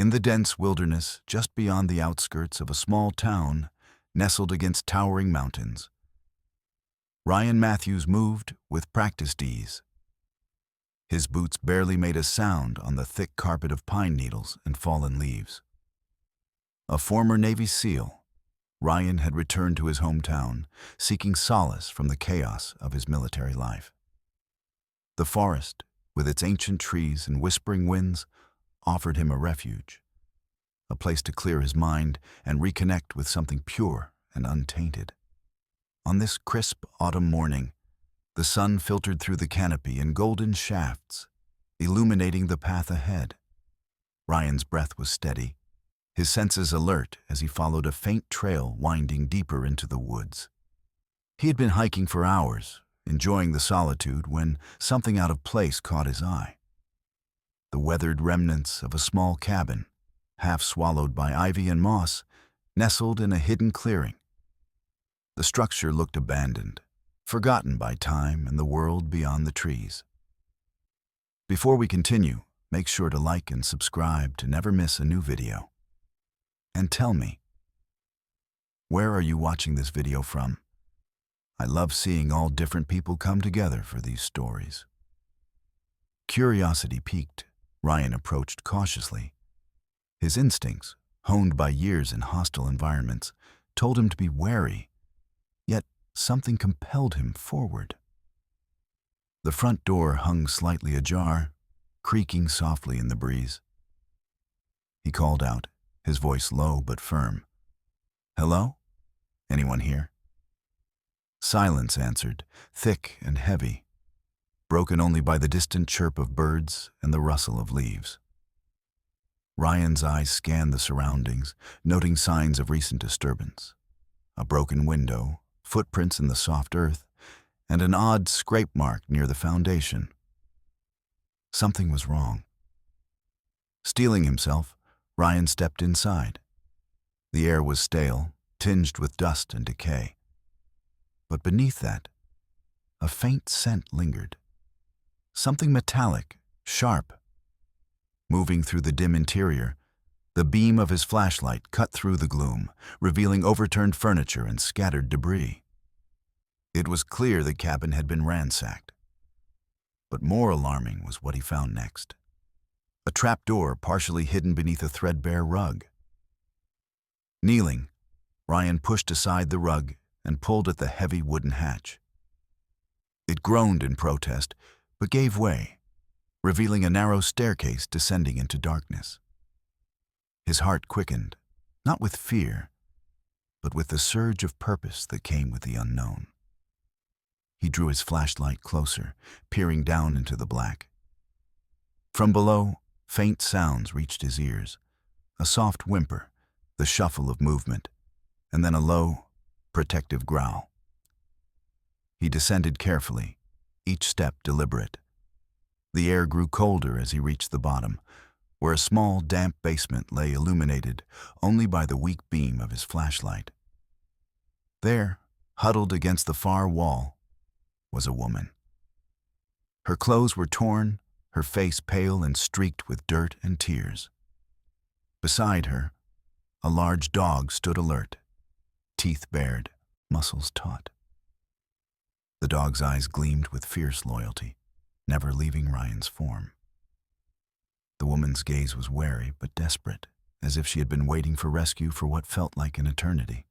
In the dense wilderness just beyond the outskirts of a small town nestled against towering mountains, Ryan Matthews moved with practiced ease. His boots barely made a sound on the thick carpet of pine needles and fallen leaves. A former Navy SEAL, Ryan had returned to his hometown, seeking solace from the chaos of his military life. The forest, with its ancient trees and whispering winds, offered him a refuge, a place to clear his mind and reconnect with something pure and untainted. On this crisp autumn morning, the sun filtered through the canopy in golden shafts, illuminating the path ahead. Ryan's breath was steady, his senses alert as he followed a faint trail winding deeper into the woods. He had been hiking for hours, enjoying the solitude, when something out of place caught his eye. The weathered remnants of a small cabin, half swallowed by ivy and moss, nestled in a hidden clearing. The structure looked abandoned, forgotten by time and the world beyond the trees. Before we continue, make sure to like and subscribe to never miss a new video. And tell me, where are you watching this video from? I love seeing all different people come together for these stories. Curiosity piqued, Ryan approached cautiously. His instincts, honed by years in hostile environments, told him to be wary, yet something compelled him forward. The front door hung slightly ajar, creaking softly in the breeze. He called out, his voice low but firm. "Hello? Anyone here?" Silence answered, thick and heavy, broken only by the distant chirp of birds and the rustle of leaves. Ryan's eyes scanned the surroundings, noting signs of recent disturbance. A broken window, footprints in the soft earth, and an odd scrape mark near the foundation. Something was wrong. Steeling himself, Ryan stepped inside. The air was stale, tinged with dust and decay. But beneath that, a faint scent lingered. Something metallic, sharp. Moving through the dim interior, the beam of his flashlight cut through the gloom, revealing overturned furniture and scattered debris. It was clear the cabin had been ransacked. But more alarming was what he found next. A trapdoor partially hidden beneath a threadbare rug. Kneeling, Ryan pushed aside the rug and pulled at the heavy wooden hatch. It groaned in protest, but gave way, revealing a narrow staircase descending into darkness. His heart quickened, not with fear, but with the surge of purpose that came with the unknown. He drew his flashlight closer, peering down into the black. From below, faint sounds reached his ears, a soft whimper, the shuffle of movement, and then a low, protective growl. He descended carefully, each step deliberate. The air grew colder as he reached the bottom, where a small, damp basement lay illuminated only by the weak beam of his flashlight. There, huddled against the far wall, was a woman. Her clothes were torn, her face pale and streaked with dirt and tears. Beside her, a large dog stood alert, teeth bared, muscles taut. The dog's eyes gleamed with fierce loyalty, never leaving Ryan's form. The woman's gaze was wary but desperate, as if she had been waiting for rescue for what felt like an eternity.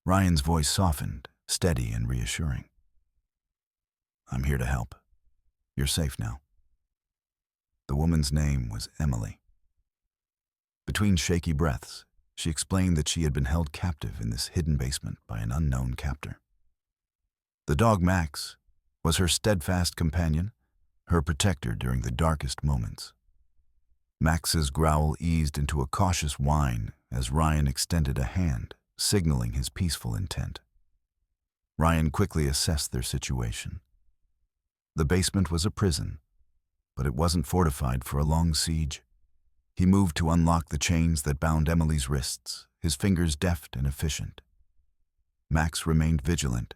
Ryan's voice softened, steady and reassuring. "I'm here to help. You're safe now." The woman's name was Emily. Between shaky breaths, she explained that she had been held captive in this hidden basement by an unknown captor. The dog Max was her steadfast companion, her protector during the darkest moments. Max's growl eased into a cautious whine as Ryan extended a hand, signaling his peaceful intent. Ryan quickly assessed their situation. The basement was a prison, but it wasn't fortified for a long siege. He moved to unlock the chains that bound Emily's wrists, his fingers deft and efficient. Max remained vigilant,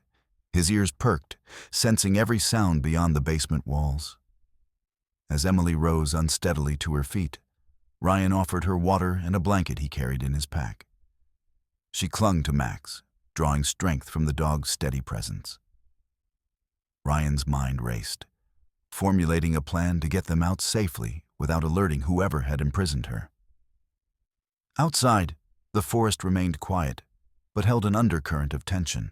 his ears perked, sensing every sound beyond the basement walls. As Emily rose unsteadily to her feet, Ryan offered her water and a blanket he carried in his pack. She clung to Max, drawing strength from the dog's steady presence. Ryan's mind raced, formulating a plan to get them out safely without alerting whoever had imprisoned her. Outside, the forest remained quiet, but held an undercurrent of tension.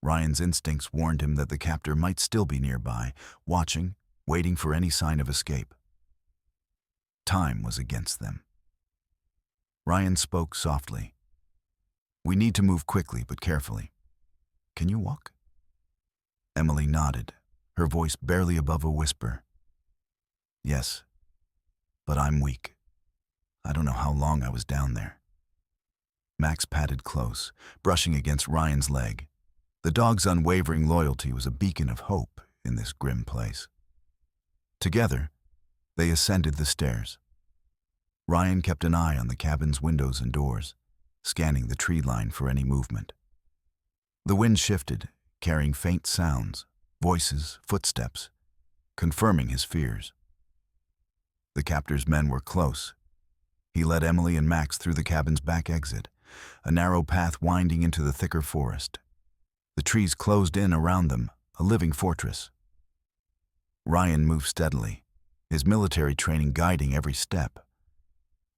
Ryan's instincts warned him that the captor might still be nearby, watching, waiting for any sign of escape. Time was against them. Ryan spoke softly. "We need to move quickly but carefully. Can you walk?" Emily nodded, her voice barely above a whisper. "Yes, but I'm weak. I don't know how long I was down there." Max padded close, brushing against Ryan's leg. The dog's unwavering loyalty was a beacon of hope in this grim place. Together, they ascended the stairs. Ryan kept an eye on the cabin's windows and doors, scanning the tree line for any movement. The wind shifted, carrying faint sounds, voices, footsteps, confirming his fears. The captor's men were close. He led Emily and Max through the cabin's back exit, a narrow path winding into the thicker forest. The trees closed in around them, a living fortress. Ryan moved steadily, his military training guiding every step.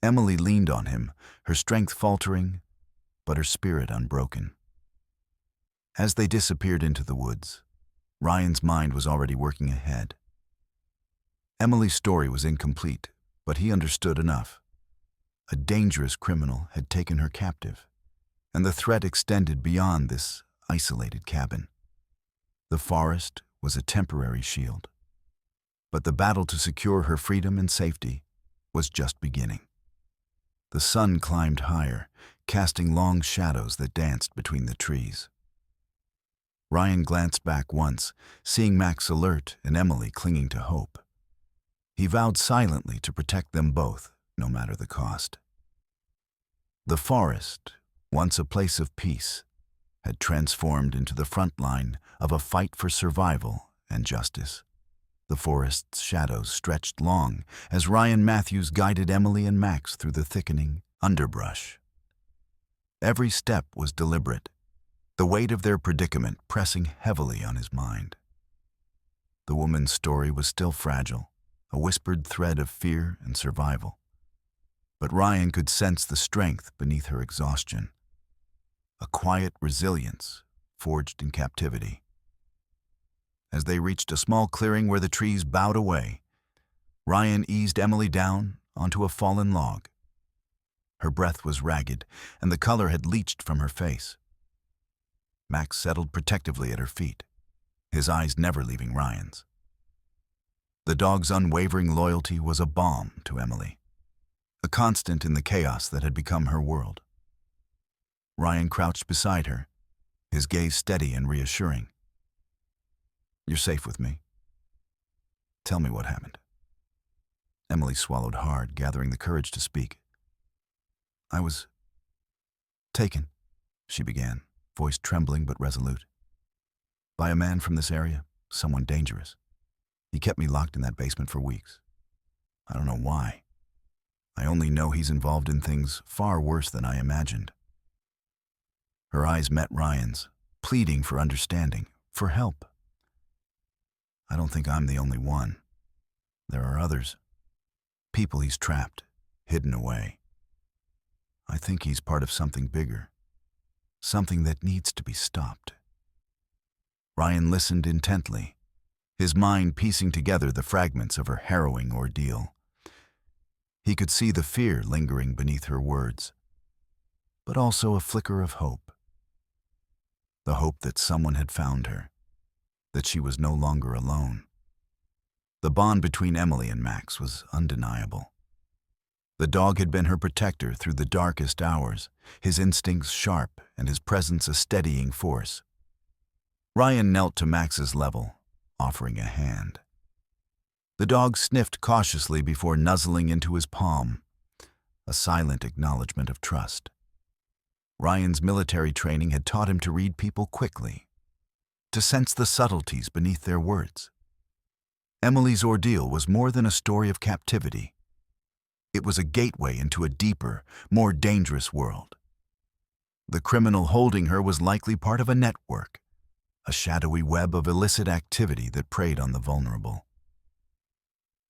Emily leaned on him, her strength faltering, but her spirit unbroken. As they disappeared into the woods, Ryan's mind was already working ahead. Emily's story was incomplete, but he understood enough. A dangerous criminal had taken her captive, and the threat extended beyond this isolated cabin. The forest was a temporary shield, but the battle to secure her freedom and safety was just beginning. The sun climbed higher, casting long shadows that danced between the trees. Ryan glanced back once, seeing Max alert and Emily clinging to hope. He vowed silently to protect them both, no matter the cost. The forest, once a place of peace, had transformed into the front line of a fight for survival and justice. The forest's shadows stretched long as Ryan Matthews guided Emily and Max through the thickening underbrush. Every step was deliberate, the weight of their predicament pressing heavily on his mind. The woman's story was still fragile, a whispered thread of fear and survival. But Ryan could sense the strength beneath her exhaustion, a quiet resilience forged in captivity. As they reached a small clearing where the trees bowed away, Ryan eased Emily down onto a fallen log. Her breath was ragged, and the color had leached from her face. Max settled protectively at her feet, his eyes never leaving Ryan's. The dog's unwavering loyalty was a balm to Emily, a constant in the chaos that had become her world. Ryan crouched beside her, his gaze steady and reassuring. "You're safe with me. Tell me what happened." Emily swallowed hard, gathering the courage to speak. "I was taken," she began, voice trembling but resolute. "By a man from this area, someone dangerous. He kept me locked in that basement for weeks. I don't know why. I only know he's involved in things far worse than I imagined." Her eyes met Ryan's, pleading for understanding, for help. "I don't think I'm the only one. There are others. People he's trapped, hidden away. I think he's part of something bigger, something that needs to be stopped." Ryan listened intently, his mind piecing together the fragments of her harrowing ordeal. He could see the fear lingering beneath her words, but also a flicker of hope. The hope that someone had found her, that she was no longer alone. The bond between Emily and Max was undeniable. The dog had been her protector through the darkest hours, his instincts sharp and his presence a steadying force. Ryan knelt to Max's level, offering a hand. The dog sniffed cautiously before nuzzling into his palm, a silent acknowledgement of trust. Ryan's military training had taught him to read people quickly, to sense the subtleties beneath their words. Emily's ordeal was more than a story of captivity. It was a gateway into a deeper, more dangerous world. The criminal holding her was likely part of a network, a shadowy web of illicit activity that preyed on the vulnerable.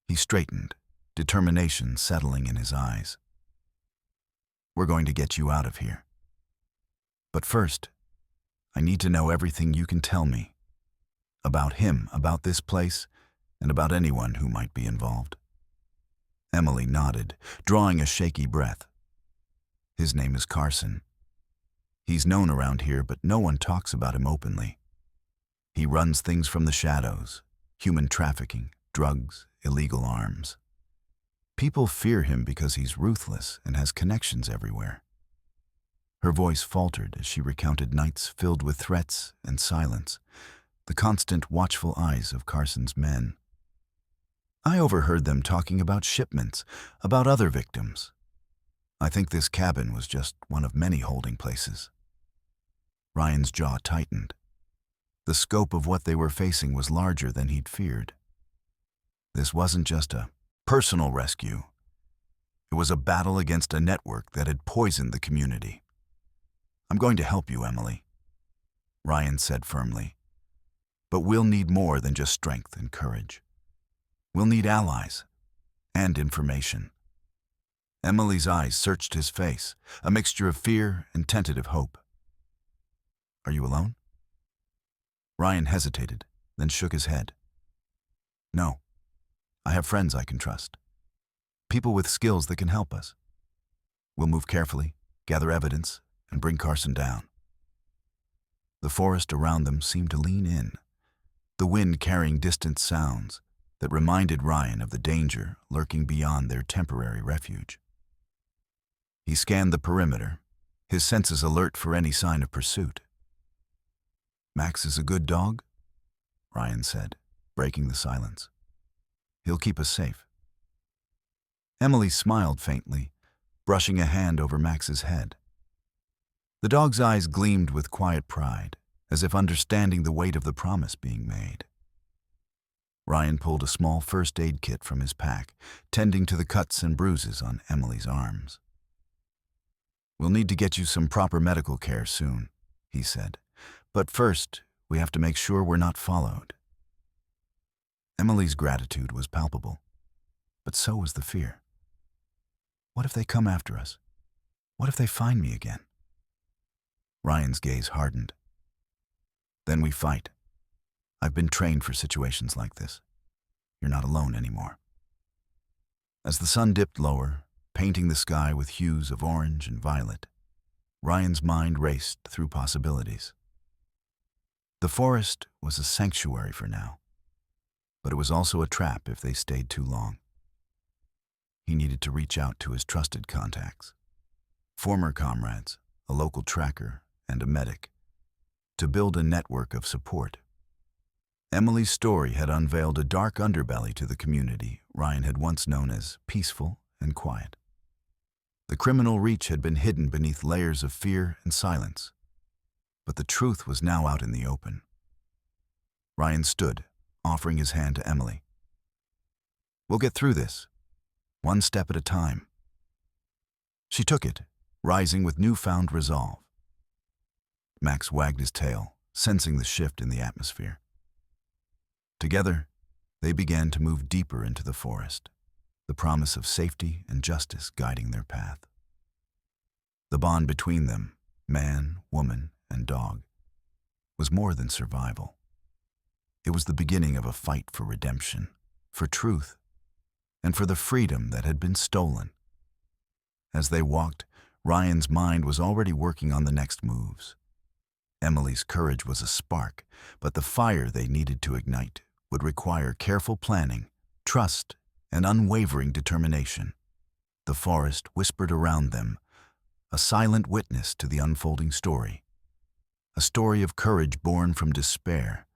He straightened, determination settling in his eyes. "We're going to get you out of here. But first, I need to know everything you can tell me. About him, about this place, and about anyone who might be involved." Emily nodded, drawing a shaky breath. "His name is Carson. He's known around here, but no one talks about him openly. He runs things from the shadows: human trafficking, drugs, illegal arms. People fear him because he's ruthless and has connections everywhere." Her voice faltered as she recounted nights filled with threats and silence, the constant watchful eyes of Carson's men. "I overheard them talking about shipments, about other victims. I think this cabin was just one of many holding places." Ryan's jaw tightened. The scope of what they were facing was larger than he'd feared. This wasn't just a personal rescue. It was a battle against a network that had poisoned the community. "I'm going to help you, Emily," Ryan said firmly. "But we'll need more than just strength and courage. We'll need allies and information." Emily's eyes searched his face, a mixture of fear and tentative hope. "Are you alone?" Ryan hesitated, then shook his head. "No. I have friends I can trust. People with skills that can help us. We'll move carefully, gather evidence, and bring Carson down." The forest around them seemed to lean in, the wind carrying distant sounds that reminded Ryan of the danger lurking beyond their temporary refuge. He scanned the perimeter, his senses alert for any sign of pursuit. "Max is a good dog," Ryan said, breaking the silence. "He'll keep us safe." Emily smiled faintly, brushing a hand over Max's head. The dog's eyes gleamed with quiet pride, as if understanding the weight of the promise being made. Ryan pulled a small first aid kit from his pack, tending to the cuts and bruises on Emily's arms. "We'll need to get you some proper medical care soon," he said. "But first, we have to make sure we're not followed." Emily's gratitude was palpable, but so was the fear. What if they come after us? What if they find me again? Ryan's gaze hardened. "Then we fight. I've been trained for situations like this. You're not alone anymore." As the sun dipped lower, painting the sky with hues of orange and violet, Ryan's mind raced through possibilities. The forest was a sanctuary for now, but it was also a trap if they stayed too long. He needed to reach out to his trusted contacts, former comrades, a local tracker, and a medic, to build a network of support. Emily's story had unveiled a dark underbelly to the community Ryan had once known as peaceful and quiet. The criminal reach had been hidden beneath layers of fear and silence, but the truth was now out in the open. Ryan stood, offering his hand to Emily. "We'll get through this, one step at a time." She took it, rising with newfound resolve. Max wagged his tail, sensing the shift in the atmosphere. Together, they began to move deeper into the forest, the promise of safety and justice guiding their path. The bond between them, man, woman, and dog, was more than survival. It was the beginning of a fight for redemption, for truth, and for the freedom that had been stolen. As they walked, Ryan's mind was already working on the next moves. Emily's courage was a spark, but the fire they needed to ignite would require careful planning, trust, and unwavering determination. The forest whispered around them, a silent witness to the unfolding story. A story of courage born from despair,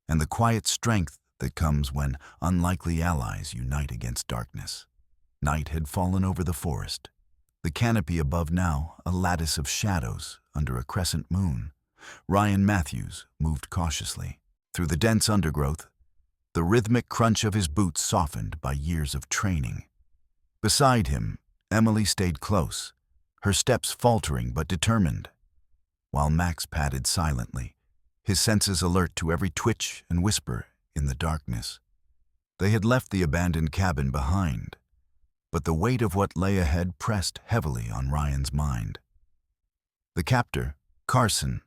and the quiet strength that comes when unlikely allies unite against darkness. Night had fallen over the forest, the canopy above now a lattice of shadows under a crescent moon. Ryan Matthews moved cautiously. Through the dense undergrowth, the rhythmic crunch of his boots softened by years of training. Beside him, Emily stayed close, her steps faltering but determined, while Max padded silently, his senses alert to every twitch and whisper in the darkness. They had left the abandoned cabin behind, but the weight of what lay ahead pressed heavily on Ryan's mind. The captor, Carson,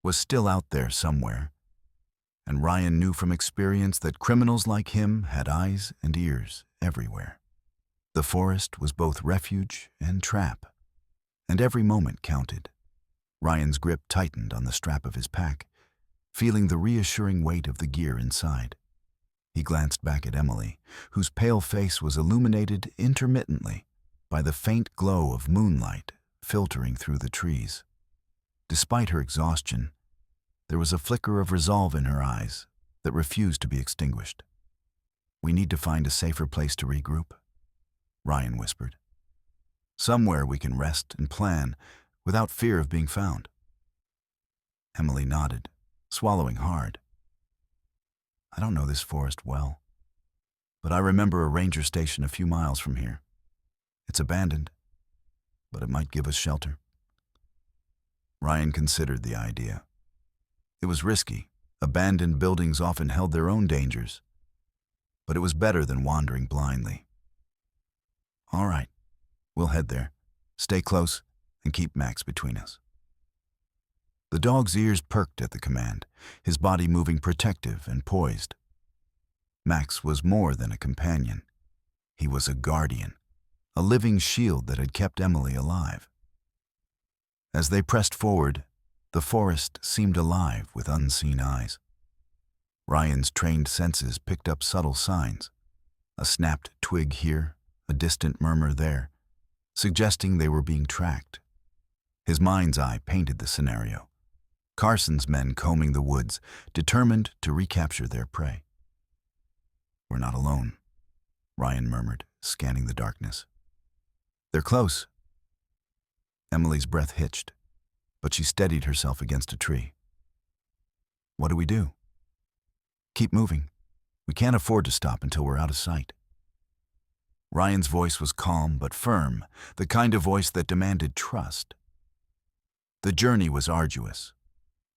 was still out there somewhere, and Ryan knew from experience that criminals like him had eyes and ears everywhere. The forest was both refuge and trap, and every moment counted. Ryan's grip tightened on the strap of his pack, feeling the reassuring weight of the gear inside. He glanced back at Emily, whose pale face was illuminated intermittently by the faint glow of moonlight filtering through the trees. Despite her exhaustion, there was a flicker of resolve in her eyes that refused to be extinguished. "We need to find a safer place to regroup," Ryan whispered. "Somewhere we can rest and plan without fear of being found." Emily nodded, swallowing hard. "I don't know this forest well, but I remember a ranger station a few miles from here. It's abandoned, but it might give us shelter." Ryan considered the idea. It was risky. Abandoned buildings often held their own dangers, but it was better than wandering blindly. "All right, we'll head there. Stay close and keep Max between us." The dog's ears perked at the command, his body moving protective and poised. Max was more than a companion. He was a guardian, a living shield that had kept Emily alive. As they pressed forward, the forest seemed alive with unseen eyes. Ryan's trained senses picked up subtle signs, a snapped twig here, a distant murmur there, suggesting they were being tracked. His mind's eye painted the scenario. Carson's men combing the woods, determined to recapture their prey. "We're not alone," Ryan murmured, scanning the darkness. "They're close." Emily's breath hitched, but she steadied herself against a tree. "What do we do?" "Keep moving. We can't afford to stop until we're out of sight." Ryan's voice was calm but firm, the kind of voice that demanded trust. The journey was arduous.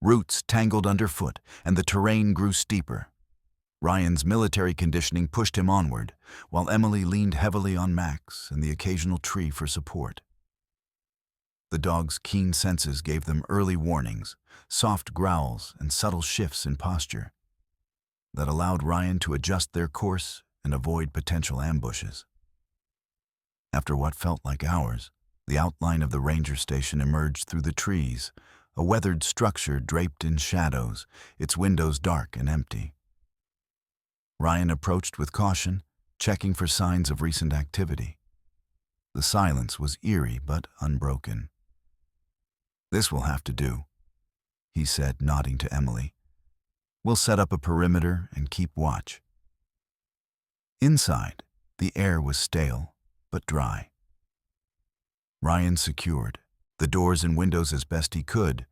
Roots tangled underfoot, and the terrain grew steeper. Ryan's military conditioning pushed him onward, while Emily leaned heavily on Max and the occasional tree for support. The dog's keen senses gave them early warnings, soft growls and subtle shifts in posture that allowed Ryan to adjust their course and avoid potential ambushes. After what felt like hours, the outline of the ranger station emerged through the trees, a weathered structure draped in shadows, its windows dark and empty. Ryan approached with caution, checking for signs of recent activity. The silence was eerie but unbroken. "This will have to do," he said, nodding to Emily. "We'll set up a perimeter and keep watch." Inside, the air was stale but dry. Ryan secured the doors and windows as best he could,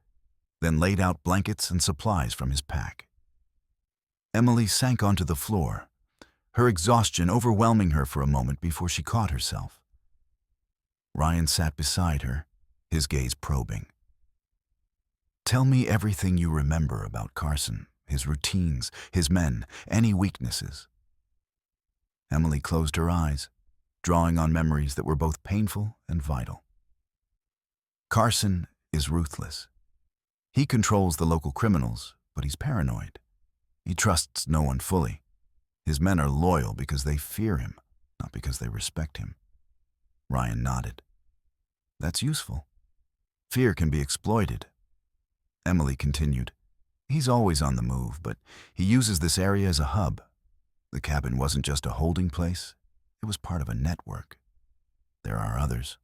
then laid out blankets and supplies from his pack. Emily sank onto the floor, her exhaustion overwhelming her for a moment before she caught herself. Ryan sat beside her, his gaze probing. "Tell me everything you remember about Carson, his routines, his men, any weaknesses." Emily closed her eyes, drawing on memories that were both painful and vital. "Carson is ruthless. He controls the local criminals, but he's paranoid. He trusts no one fully. His men are loyal because they fear him, not because they respect him." Ryan nodded. "That's useful. Fear can be exploited." Emily continued. "He's always on the move, but he uses this area as a hub. The cabin wasn't just a holding place, it was part of a network. There are others.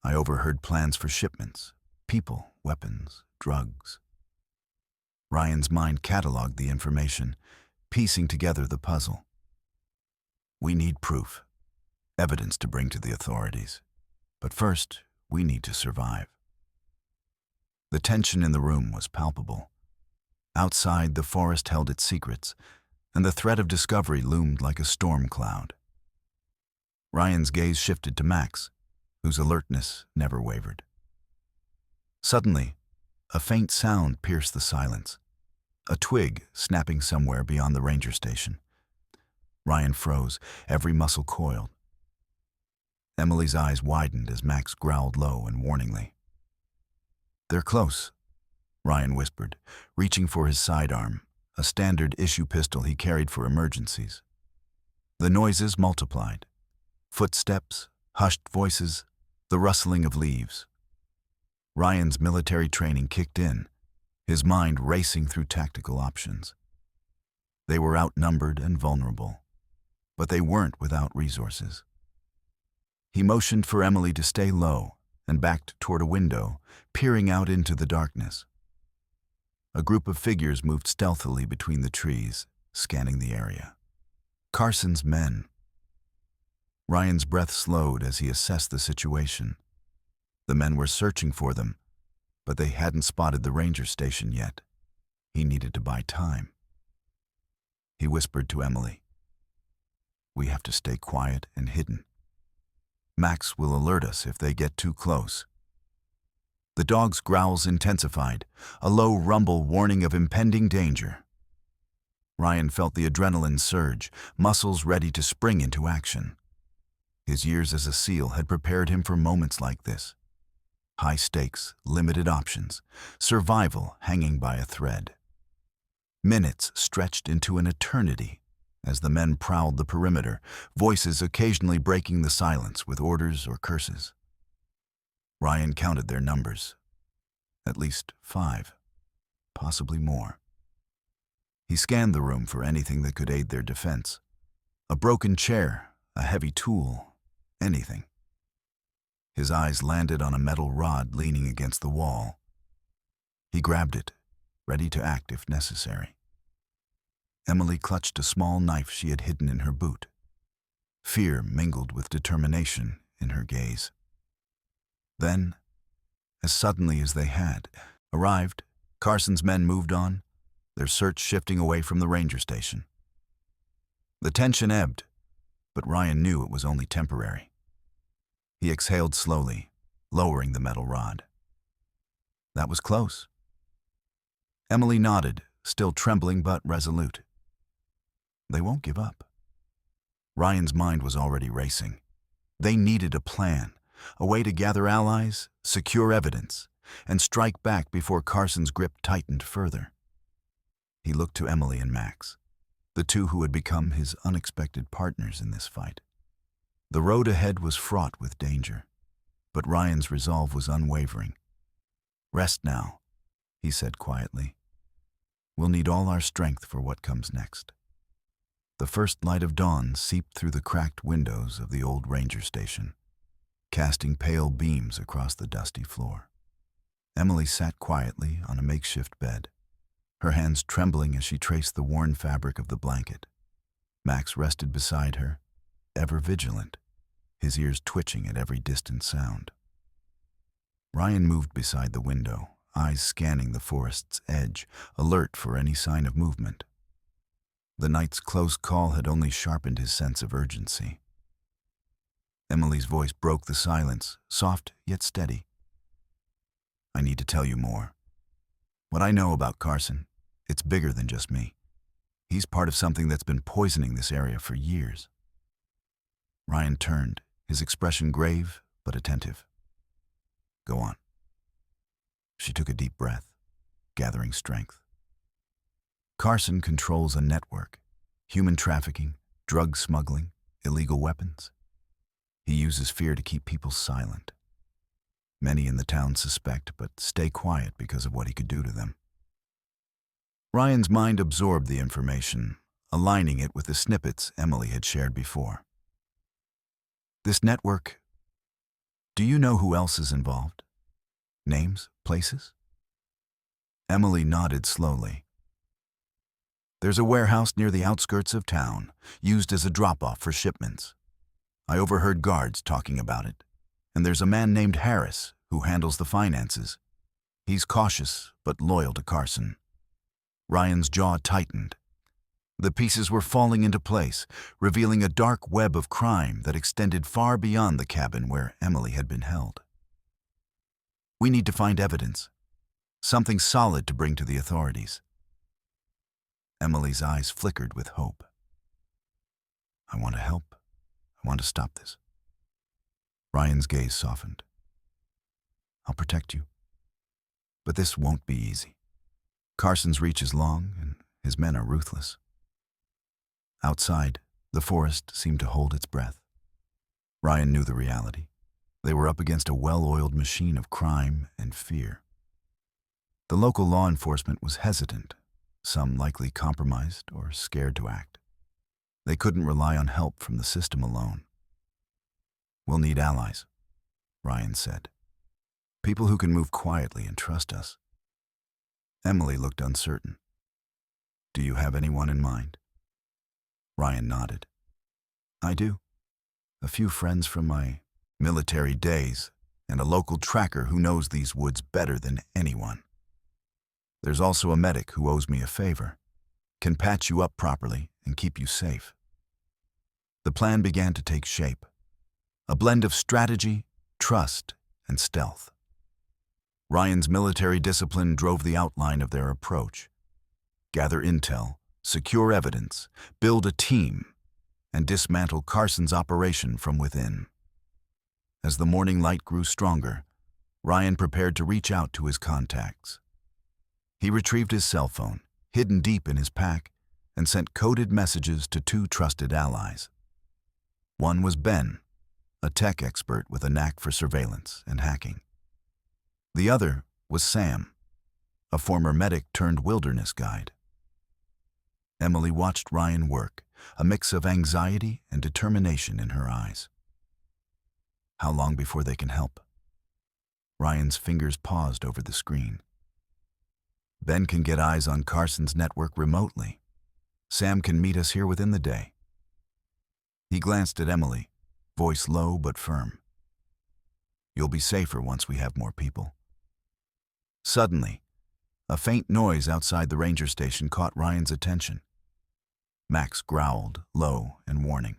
I overheard plans for shipments, people, weapons, drugs." Ryan's mind cataloged the information, piecing together the puzzle. "We need proof, evidence to bring to the authorities. But first, we need to survive." The tension in the room was palpable. Outside, the forest held its secrets, and the threat of discovery loomed like a storm cloud. Ryan's gaze shifted to Max, whose alertness never wavered. Suddenly, a faint sound pierced the silence, a twig snapping somewhere beyond the ranger station. Ryan froze, every muscle coiled. Emily's eyes widened as Max growled low and warningly. "They're close," Ryan whispered, reaching for his sidearm, a standard issue pistol he carried for emergencies. The noises multiplied. Footsteps, hushed voices, the rustling of leaves. Ryan's military training kicked in, his mind racing through tactical options. They were outnumbered and vulnerable, but they weren't without resources. He motioned for Emily to stay low and backed toward a window, peering out into the darkness. A group of figures moved stealthily between the trees, scanning the area. Carson's men. Ryan's breath slowed as he assessed the situation. The men were searching for them, but they hadn't spotted the ranger station yet. He needed to buy time. He whispered to Emily, "We have to stay quiet and hidden. Max will alert us if they get too close." The dog's growls intensified, a low rumble warning of impending danger. Ryan felt the adrenaline surge, muscles ready to spring into action. His years as a SEAL had prepared him for moments like this. High stakes, limited options, survival hanging by a thread. Minutes stretched into an eternity as the men prowled the perimeter, voices occasionally breaking the silence with orders or curses. Ryan counted their numbers. At least 5, possibly more. He scanned the room for anything that could aid their defense. A broken chair, a heavy tool, anything. His eyes landed on a metal rod leaning against the wall. He grabbed it, ready to act if necessary. Emily clutched a small knife she had hidden in her boot. Fear mingled with determination in her gaze. Then, as suddenly as they had arrived, Carson's men moved on, their search shifting away from the ranger station. The tension ebbed, but Ryan knew it was only temporary. He exhaled slowly, lowering the metal rod. That was close. Emily nodded, still trembling but resolute. They won't give up. Ryan's mind was already racing. They needed a plan, a way to gather allies, secure evidence, and strike back before Carson's grip tightened further. He looked to Emily and Max, the two who had become his unexpected partners in this fight. The road ahead was fraught with danger, but Ryan's resolve was unwavering. "Rest now," he said quietly. "We'll need all our strength for what comes next." The first light of dawn seeped through the cracked windows of the old ranger station, casting pale beams across the dusty floor. Emily sat quietly on a makeshift bed, her hands trembling as she traced the worn fabric of the blanket. Max rested beside her, ever vigilant, his ears twitching at every distant sound. Ryan moved beside the window, eyes scanning the forest's edge, alert for any sign of movement. The night's close call had only sharpened his sense of urgency. Emily's voice broke the silence, soft yet steady. "I need to tell you more. What I know about Carson, it's bigger than just me. He's part of something that's been poisoning this area for years." Ryan turned, his expression grave but attentive. "Go on." She took a deep breath, gathering strength. "Carson controls a network, human trafficking, drug smuggling, illegal weapons. He uses fear to keep people silent. Many in the town suspect, but stay quiet because of what he could do to them." Ryan's mind absorbed the information, aligning it with the snippets Emily had shared before. "This network, do you know who else is involved? Names, places?" Emily nodded slowly. "There's a warehouse near the outskirts of town, used as a drop-off for shipments. I overheard guards talking about it. And there's a man named Harris who handles the finances. He's cautious but loyal to Carson." Ryan's jaw tightened. The pieces were falling into place, revealing a dark web of crime that extended far beyond the cabin where Emily had been held. We need to find evidence, something solid to bring to the authorities. Emily's eyes flickered with hope. I want to help. I want to stop this. Ryan's gaze softened. I'll protect you. But this won't be easy. Carson's reach is long, and his men are ruthless. Outside, the forest seemed to hold its breath. Ryan knew the reality. They were up against a well-oiled machine of crime and fear. The local law enforcement was hesitant, some likely compromised or scared to act. They couldn't rely on help from the system alone. We'll need allies, Ryan said. People who can move quietly and trust us. Emily looked uncertain. Do you have anyone in mind? Ryan nodded. I do. A few friends from my military days and a local tracker who knows these woods better than anyone. There's also a medic who owes me a favor, can patch you up properly and keep you safe. The plan began to take shape, a blend of strategy, trust, and stealth. Ryan's military discipline drove the outline of their approach. Gather intel, secure evidence, build a team, and dismantle Carson's operation from within. As the morning light grew stronger, Ryan prepared to reach out to his contacts. He retrieved his cell phone, hidden deep in his pack, and sent coded messages to two trusted allies. One was Ben, a tech expert with a knack for surveillance and hacking. The other was Sam, a former medic turned wilderness guide. Emily watched Ryan work, a mix of anxiety and determination in her eyes. How long before they can help? Ryan's fingers paused over the screen. Ben can get eyes on Carson's network remotely. Sam can meet us here within the day. He glanced at Emily, voice low but firm. You'll be safer once we have more people. Suddenly, a faint noise outside the ranger station caught Ryan's attention. Max growled, low and warning.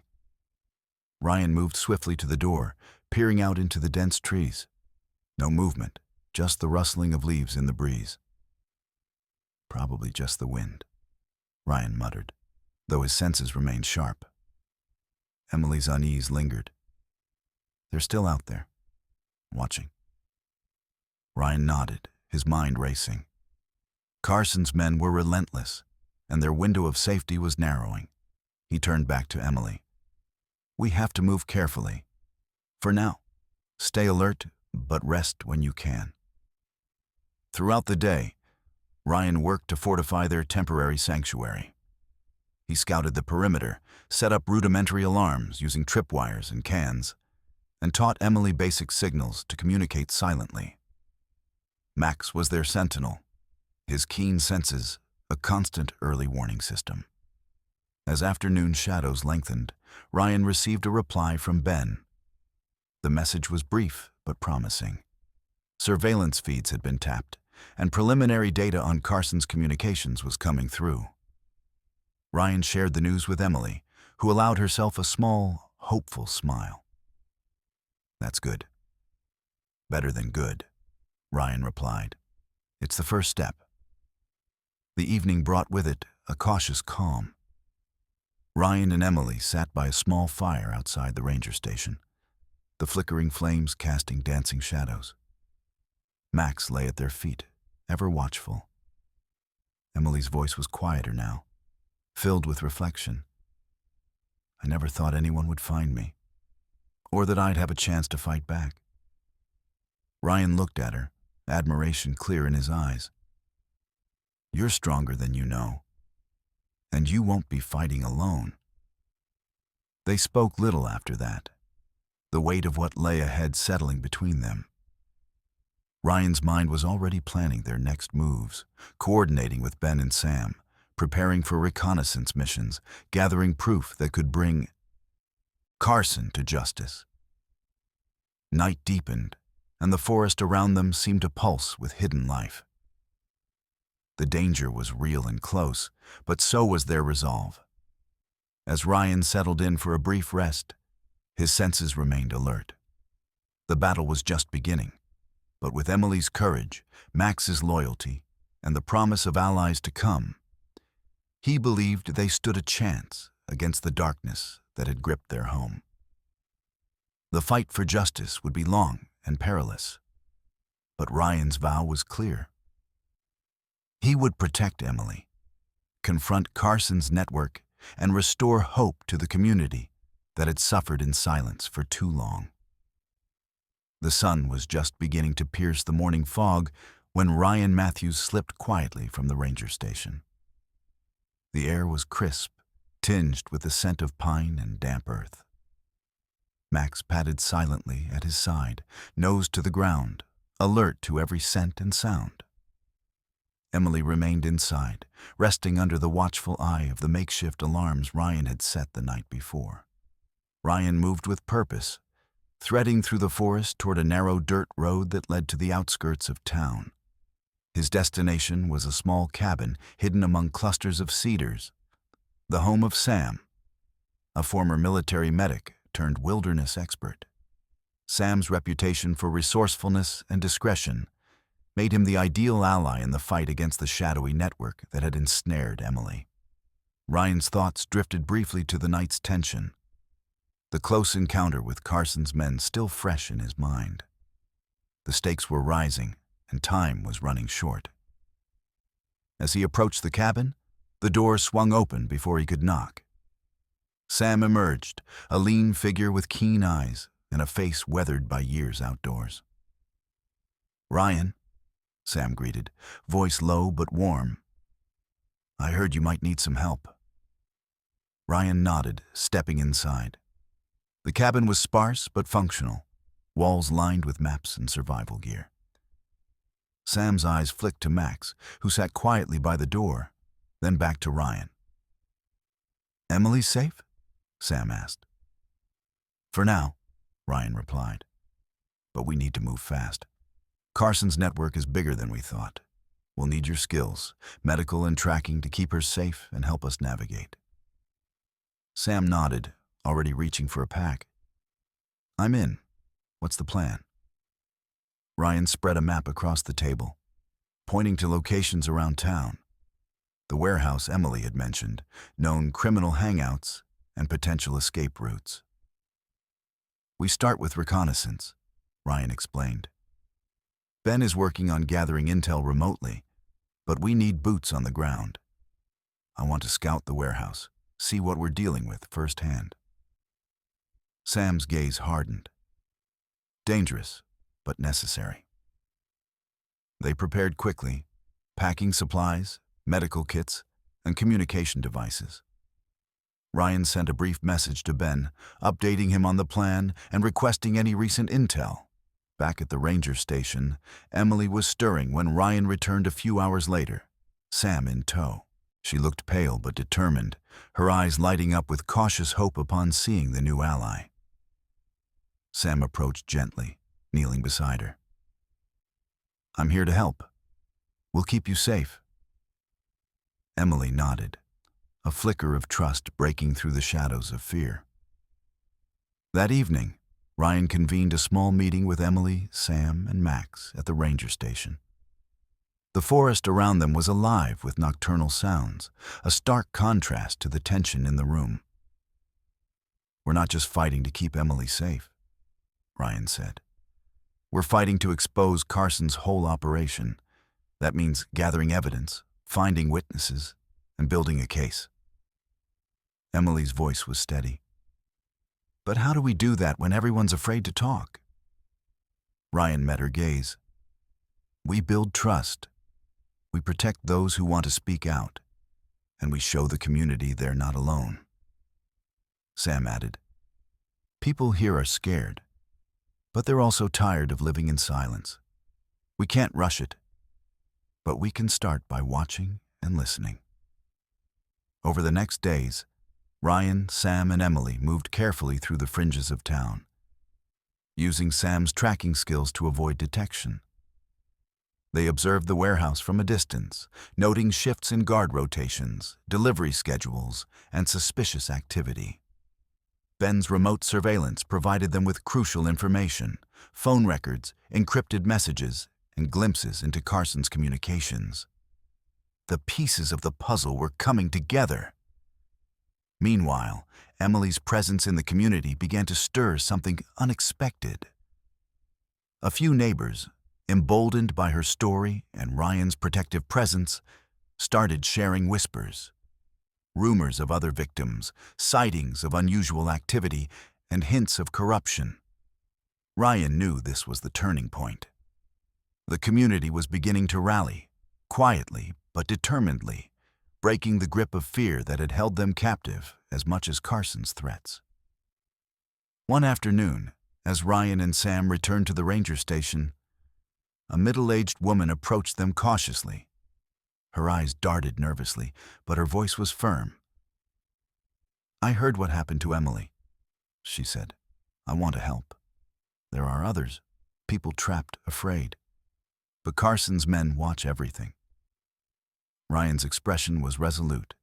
Ryan moved swiftly to the door, peering out into the dense trees. No movement, just the rustling of leaves in the breeze. Probably just the wind, Ryan muttered, though his senses remained sharp. Emily's unease lingered. They're still out there, watching. Ryan nodded, his mind racing. Carson's men were relentless, and their window of safety was narrowing. He turned back to Emily. We have to move carefully. For now, stay alert, but rest when you can. Throughout the day, Ryan worked to fortify their temporary sanctuary. He scouted the perimeter, set up rudimentary alarms using tripwires and cans, and taught Emily basic signals to communicate silently. Max was their sentinel, his keen senses a constant early warning system. As afternoon shadows lengthened, Ryan received a reply from Ben. The message was brief but promising. Surveillance feeds had been tapped, and preliminary data on Carson's communications was coming through. Ryan shared the news with Emily, who allowed herself a small, hopeful smile. That's good. Better than good, Ryan replied. It's the first step. The evening brought with it a cautious calm. Ryan and Emily sat by a small fire outside the ranger station, the flickering flames casting dancing shadows. Max lay at their feet, ever watchful. Emily's voice was quieter now, filled with reflection. I never thought anyone would find me, or that I'd have a chance to fight back. Ryan looked at her, admiration clear in his eyes. You're stronger than you know, and you won't be fighting alone. They spoke little after that, the weight of what lay ahead settling between them. Ryan's mind was already planning their next moves, coordinating with Ben and Sam, preparing for reconnaissance missions, gathering proof that could bring Carson to justice. Night deepened, and the forest around them seemed to pulse with hidden life. The danger was real and close, but so was their resolve. As Ryan settled in for a brief rest, his senses remained alert. The battle was just beginning, but with Emily's courage, Max's loyalty, and the promise of allies to come, he believed they stood a chance against the darkness that had gripped their home. The fight for justice would be long and perilous, but Ryan's vow was clear. He would protect Emily, confront Carson's network, and restore hope to the community that had suffered in silence for too long. The sun was just beginning to pierce the morning fog when Ryan Matthews slipped quietly from the ranger station. The air was crisp, tinged with the scent of pine and damp earth. Max padded silently at his side, nose to the ground, alert to every scent and sound. Emily remained inside, resting under the watchful eye of the makeshift alarms Ryan had set the night before. Ryan moved with purpose, threading through the forest toward a narrow dirt road that led to the outskirts of town. His destination was a small cabin hidden among clusters of cedars, the home of Sam, a former military medic turned wilderness expert. Sam's reputation for resourcefulness and discretion made him the ideal ally in the fight against the shadowy network that had ensnared Emily. Ryan's thoughts drifted briefly to the night's tension, the close encounter with Carson's men still fresh in his mind. The stakes were rising, and time was running short. As he approached the cabin, the door swung open before he could knock. Sam emerged, a lean figure with keen eyes and a face weathered by years outdoors. "Ryan," Sam greeted, voice low but warm. "I heard you might need some help." Ryan nodded, stepping inside. The cabin was sparse but functional, walls lined with maps and survival gear. Sam's eyes flicked to Max, who sat quietly by the door, then back to Ryan. "Emily safe?" Sam asked. "For now," Ryan replied. "But we need to move fast. Carson's network is bigger than we thought. We'll need your skills, medical and tracking, to keep her safe and help us navigate." Sam nodded, already reaching for a pack. "I'm in. What's the plan?" Ryan spread a map across the table, pointing to locations around town. The warehouse Emily had mentioned, known criminal hangouts, and potential escape routes. "We start with reconnaissance," Ryan explained. "Ben is working on gathering intel remotely, but we need boots on the ground. I want to scout the warehouse, see what we're dealing with firsthand." Sam's gaze hardened. Dangerous, but necessary. They prepared quickly, packing supplies, medical kits, and communication devices. Ryan sent a brief message to Ben, updating him on the plan and requesting any recent intel. Back at the ranger station, Emily was stirring when Ryan returned a few hours later, Sam in tow. She looked pale but determined, her eyes lighting up with cautious hope upon seeing the new ally. Sam approached gently, kneeling beside her. "I'm here to help. We'll keep you safe." Emily nodded, a flicker of trust breaking through the shadows of fear. That evening, Ryan convened a small meeting with Emily, Sam, and Max at the ranger station. The forest around them was alive with nocturnal sounds, a stark contrast to the tension in the room. "We're not just fighting to keep Emily safe," Ryan said. "We're fighting to expose Carson's whole operation. That means gathering evidence, finding witnesses, and building a case." Emily's voice was steady. "But how do we do that when everyone's afraid to talk?" Ryan met her gaze. "We build trust. We protect those who want to speak out, and we show the community they're not alone." Sam added, "People here are scared, but they're also tired of living in silence. We can't rush it, but we can start by watching and listening." Over the next days, Ryan, Sam, and Emily moved carefully through the fringes of town, using Sam's tracking skills to avoid detection. They observed the warehouse from a distance, noting shifts in guard rotations, delivery schedules, and suspicious activity. Ben's remote surveillance provided them with crucial information: phone records, encrypted messages, and glimpses into Carson's communications. The pieces of the puzzle were coming together. Meanwhile, Emily's presence in the community began to stir something unexpected. A few neighbors, emboldened by her story and Ryan's protective presence, started sharing whispers. Rumors of other victims, sightings of unusual activity, and hints of corruption. Ryan knew this was the turning point. The community was beginning to rally, quietly but determinedly, breaking the grip of fear that had held them captive as much as Carson's threats. One afternoon, as Ryan and Sam returned to the ranger station, a middle-aged woman approached them cautiously. Her eyes darted nervously, but her voice was firm. "I heard what happened to Emily," she said. "I want to help. There are others, people trapped, afraid. But Carson's men watch everything." Ryan's expression was resolute.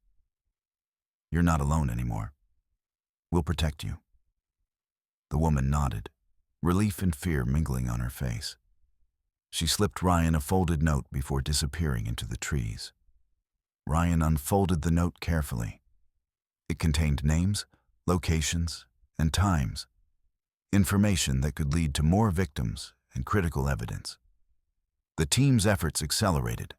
"You're not alone anymore. We'll protect you." The woman nodded, relief and fear mingling on her face. She slipped Ryan a folded note before disappearing into the trees. Ryan unfolded the note carefully. It contained names, locations, and times, information that could lead to more victims and critical evidence. The team's efforts accelerated.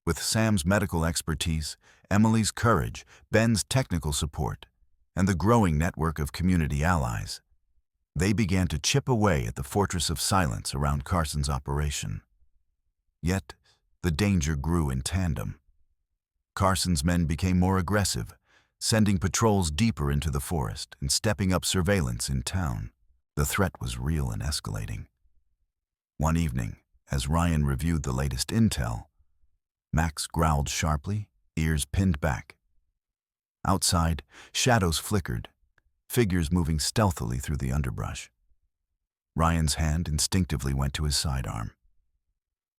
With Sam's medical expertise, Emily's courage, Ben's technical support, and the growing network of community allies, they began to chip away at the fortress of silence around Carson's operation. Yet, the danger grew in tandem. Carson's men became more aggressive, sending patrols deeper into the forest and stepping up surveillance in town. The threat was real and escalating. One evening, as Ryan reviewed the latest intel, Max growled sharply, ears pinned back. Outside, shadows flickered, figures moving stealthily through the underbrush. Ryan's hand instinctively went to his sidearm.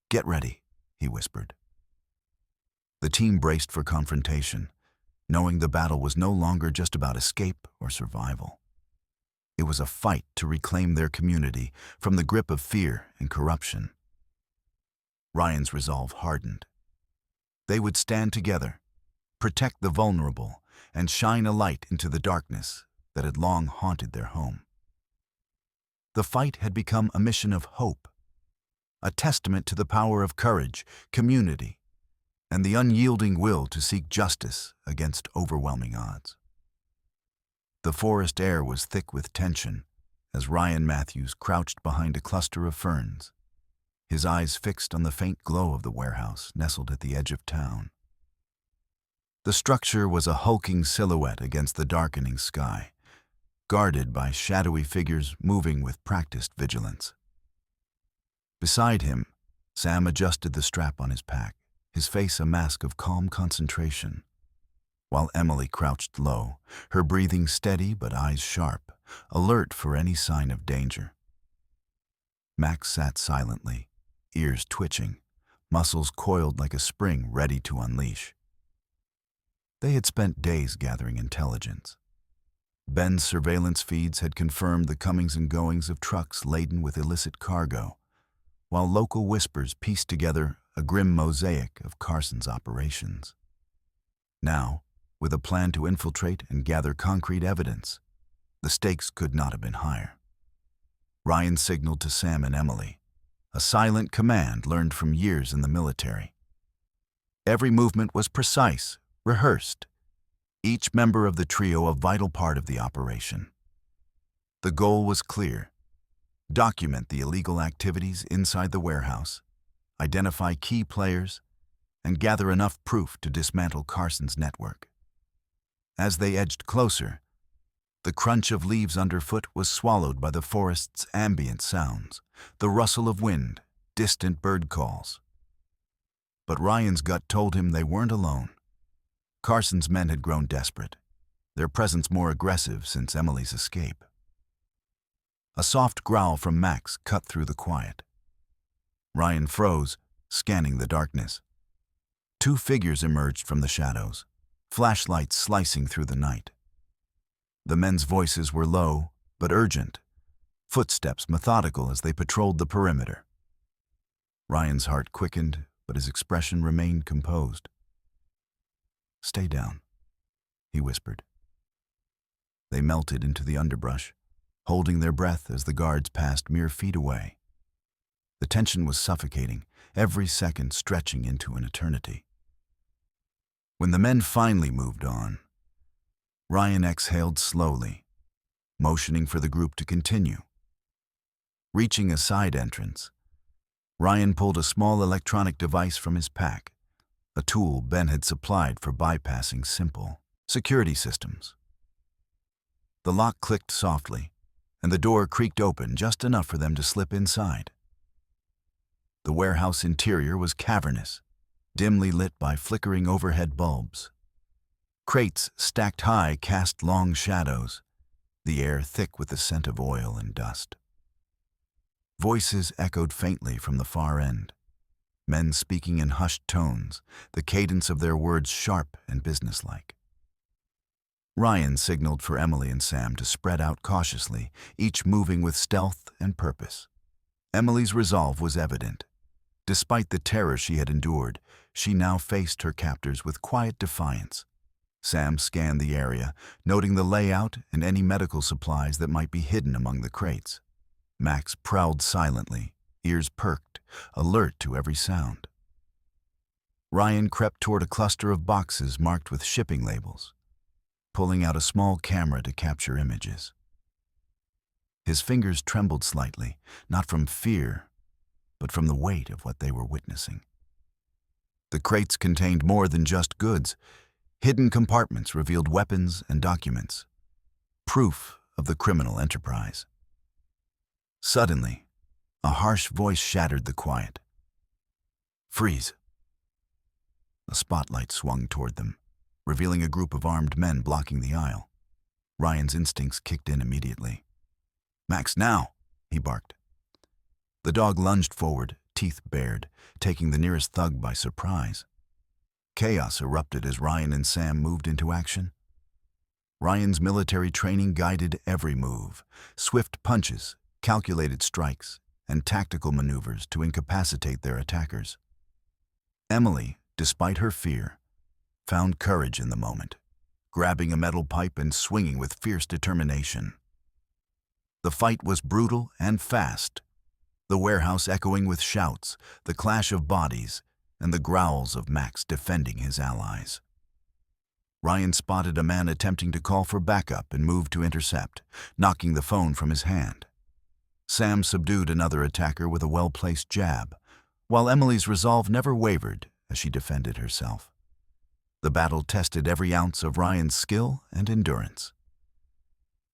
"Get ready," he whispered. The team braced for confrontation, knowing the battle was no longer just about escape or survival. It was a fight to reclaim their community from the grip of fear and corruption. Ryan's resolve hardened. They would stand together, protect the vulnerable, and shine a light into the darkness that had long haunted their home. The fight had become a mission of hope, a testament to the power of courage, community, and the unyielding will to seek justice against overwhelming odds. The forest air was thick with tension as Ryan Matthews crouched behind a cluster of ferns, his eyes fixed on the faint glow of the warehouse nestled at the edge of town. The structure was a hulking silhouette against the darkening sky, guarded by shadowy figures moving with practiced vigilance. Beside him, Sam adjusted the strap on his pack, his face a mask of calm concentration, while Emily crouched low, her breathing steady but eyes sharp, alert for any sign of danger. Max sat silently, ears twitching, muscles coiled like a spring ready to unleash. They had spent days gathering intelligence. Ben's surveillance feeds had confirmed the comings and goings of trucks laden with illicit cargo, while local whispers pieced together a grim mosaic of Carson's operations. Now, with a plan to infiltrate and gather concrete evidence, the stakes could not have been higher. Ryan signaled to Sam and Emily, a silent command learned from years in the military. Every movement was precise, rehearsed, each member of the trio a vital part of the operation. The goal was clear: document the illegal activities inside the warehouse, identify key players, and gather enough proof to dismantle Carson's network. As they edged closer, the crunch of leaves underfoot was swallowed by the forest's ambient sounds, the rustle of wind, distant bird calls. But Ryan's gut told him they weren't alone. Carson's men had grown desperate, their presence more aggressive since Emily's escape. A soft growl from Max cut through the quiet. Ryan froze, scanning the darkness. Two figures emerged from the shadows, flashlights slicing through the night. The men's voices were low, but urgent, footsteps methodical as they patrolled the perimeter. Ryan's heart quickened, but his expression remained composed. "Stay down," he whispered. They melted into the underbrush, holding their breath as the guards passed mere feet away. The tension was suffocating, every second stretching into an eternity. When the men finally moved on, Ryan exhaled slowly, motioning for the group to continue. Reaching a side entrance, Ryan pulled a small electronic device from his pack, a tool Ben had supplied for bypassing simple security systems. The lock clicked softly, and the door creaked open just enough for them to slip inside. The warehouse interior was cavernous, dimly lit by flickering overhead bulbs. Crates stacked high cast long shadows, the air thick with the scent of oil and dust. Voices echoed faintly from the far end, men speaking in hushed tones, the cadence of their words sharp and businesslike. Ryan signaled for Emily and Sam to spread out cautiously, each moving with stealth and purpose. Emily's resolve was evident. Despite the terror she had endured, she now faced her captors with quiet defiance. Sam scanned the area, noting the layout and any medical supplies that might be hidden among the crates. Max prowled silently, ears perked, alert to every sound. Ryan crept toward a cluster of boxes marked with shipping labels, pulling out a small camera to capture images. His fingers trembled slightly, not from fear, but from the weight of what they were witnessing. The crates contained more than just goods. Hidden compartments revealed weapons and documents, proof of the criminal enterprise. Suddenly, a harsh voice shattered the quiet. "Freeze!" A spotlight swung toward them, revealing a group of armed men blocking the aisle. Ryan's instincts kicked in immediately. "Max, now!" he barked. The dog lunged forward, teeth bared, taking the nearest thug by surprise. Chaos erupted as Ryan and Sam moved into action. Ryan's military training guided every move, swift punches, calculated strikes, and tactical maneuvers to incapacitate their attackers. Emily, despite her fear, found courage in the moment, grabbing a metal pipe and swinging with fierce determination. The fight was brutal and fast, the warehouse echoing with shouts, the clash of bodies, and the growls of Max defending his allies. Ryan spotted a man attempting to call for backup and moved to intercept, knocking the phone from his hand. Sam subdued another attacker with a well-placed jab, while Emily's resolve never wavered as she defended herself. The battle tested every ounce of Ryan's skill and endurance.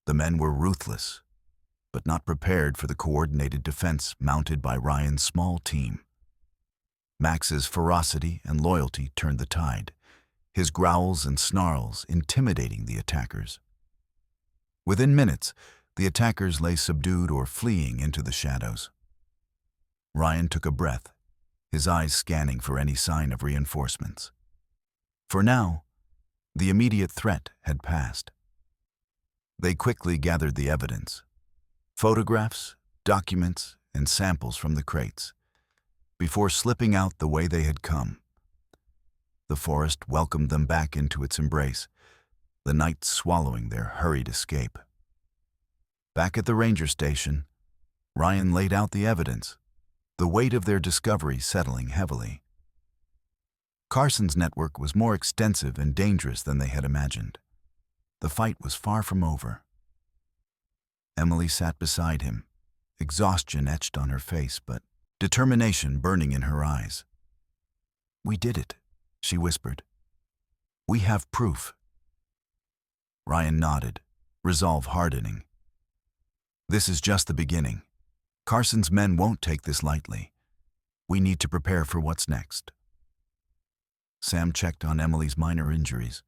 The men were ruthless, but not prepared for the coordinated defense mounted by Ryan's small team. Max's ferocity and loyalty turned the tide, his growls and snarls intimidating the attackers. Within minutes, the attackers lay subdued or fleeing into the shadows. Ryan took a breath, his eyes scanning for any sign of reinforcements. For now, the immediate threat had passed. They quickly gathered the evidence: photographs, documents, and samples from the crates, before slipping out the way they had come. The forest welcomed them back into its embrace, the night swallowing their hurried escape. Back at the ranger station, Ryan laid out the evidence, the weight of their discovery settling heavily. Carson's network was more extensive and dangerous than they had imagined. The fight was far from over. Emily sat beside him, exhaustion etched on her face, but determination burning in her eyes. "We did it," she whispered. "We have proof." Ryan nodded, resolve hardening. "This is just the beginning. Carson's men won't take this lightly. We need to prepare for what's next." Sam checked on Emily's minor injuries,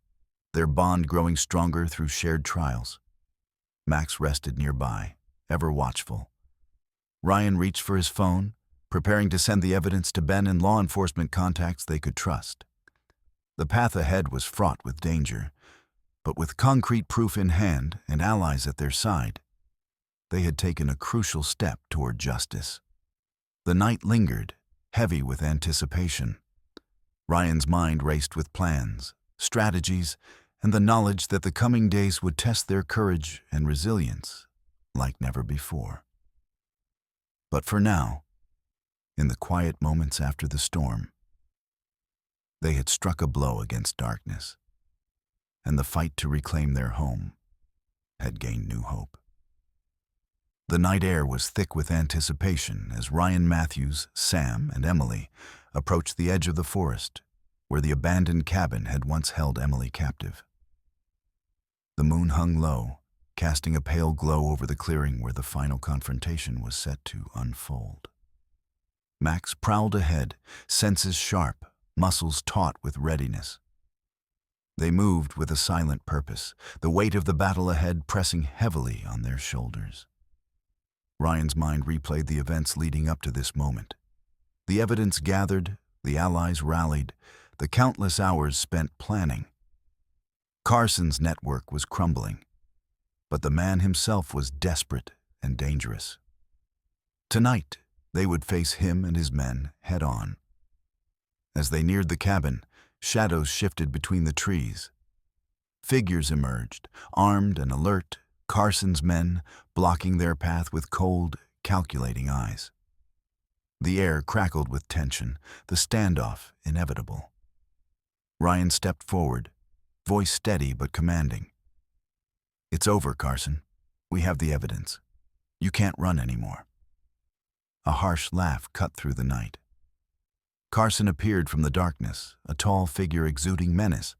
their bond growing stronger through shared trials. Max rested nearby, ever watchful. Ryan reached for his phone, preparing to send the evidence to Ben and law enforcement contacts they could trust. The path ahead was fraught with danger, but with concrete proof in hand and allies at their side, they had taken a crucial step toward justice. The night lingered, heavy with anticipation. Ryan's mind raced with plans, strategies, and the knowledge that the coming days would test their courage and resilience like never before. But for now, in the quiet moments after the storm, they had struck a blow against darkness, and the fight to reclaim their home had gained new hope. The night air was thick with anticipation as Ryan Matthews, Sam, and Emily approached the edge of the forest where the abandoned cabin had once held Emily captive. The moon hung low, casting a pale glow over the clearing where the final confrontation was set to unfold. Max prowled ahead, senses sharp, muscles taut with readiness. They moved with a silent purpose, the weight of the battle ahead pressing heavily on their shoulders. Ryan's mind replayed the events leading up to this moment. The evidence gathered, the allies rallied, the countless hours spent planning. Carson's network was crumbling, but the man himself was desperate and dangerous. Tonight, they would face him and his men head-on. As they neared the cabin, shadows shifted between the trees. Figures emerged, armed and alert, Carson's men blocking their path with cold, calculating eyes. The air crackled with tension, the standoff inevitable. Ryan stepped forward, voice steady but commanding. "It's over, Carson. We have the evidence. You can't run anymore." A harsh laugh cut through the night. Carson appeared from the darkness, a tall figure exuding menace.